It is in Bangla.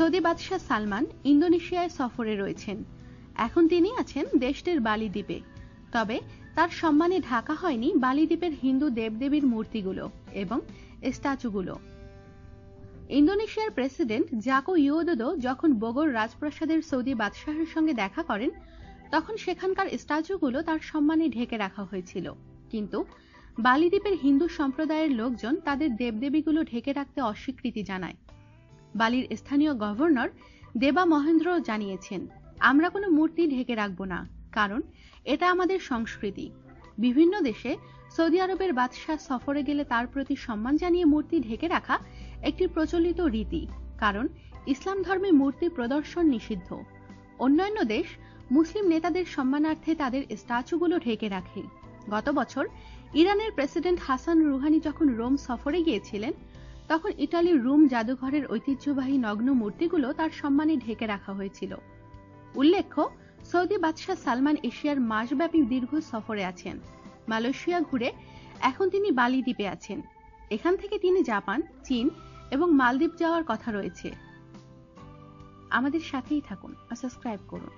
সৌদি বাদশাহ সালমান ইন্দোনেশিয়ায় সফরে রয়েছেন। এখন তিনি আছেন দেশটির বালি দ্বীপে। তবে তার সম্মানে ঢাকা হয়নি বালি দ্বীপের হিন্দু দেবদেবীর মূর্তিগুলো এবং স্ট্যাচুগুলো। ইন্দোনেশিয়ার প্রেসিডেন্ট জাকো উইদোদো যখন বগর রাজপ্রাসাদের সৌদি বাদশাহের সঙ্গে দেখা করেন, তখন সেখানকার স্ট্যাচুগুলো তার সম্মানে ঢেকে রাখা হয়েছিল। কিন্তু বালি দ্বীপের হিন্দু সম্প্রদায়ের লোকজন তাদের দেবদেবীগুলো ঢেকে রাখতে অস্বীকৃতি জানায়। বালির স্থানীয় গভর্নর দেবা মহেন্দ্র জানিয়েছেন, আমরা কোনো মূর্তি ঢেকে রাখব না, কারণ এটা আমাদের সংস্কৃতি। বিভিন্ন দেশে সৌদি আরবের বাদশাহ সফরে গেলে তার প্রতি সম্মান জানিয়ে মূর্তি ঢেকে রাখা একটি প্রচলিত রীতি, কারণ ইসলাম ধর্মে মূর্তি প্রদর্শন নিষিদ্ধ। অন্যান্য দেশ মুসলিম নেতাদের সম্মানার্থে তাদের স্ট্যাচুগুলো ঢেকে রাখে। গত বছর ইরানের প্রেসিডেন্ট হাসান রুহানি যখন রোম সফরে গিয়েছিলেন, তখন ইতালির রোম জাদুঘরের ঐতিহ্যবাহী নগ্ন মূর্তিগুলো তার সম্মানে ঢেকে রাখা হয়েছিল। উল্লেখ্য, সৌদি বাদশাহ সালমান এশিয়ার মাসব্যাপী দীর্ঘ সফরে আছেন। মালয়েশিয়া ঘুরে এখন তিনি বালি দ্বীপে আছেন। এখান থেকে তিনি জাপান, চীন এবং মালদ্বীপ যাওয়ার কথা রয়েছে। আমাদের সাথেই থাকুন আর সাবস্ক্রাইব করুন।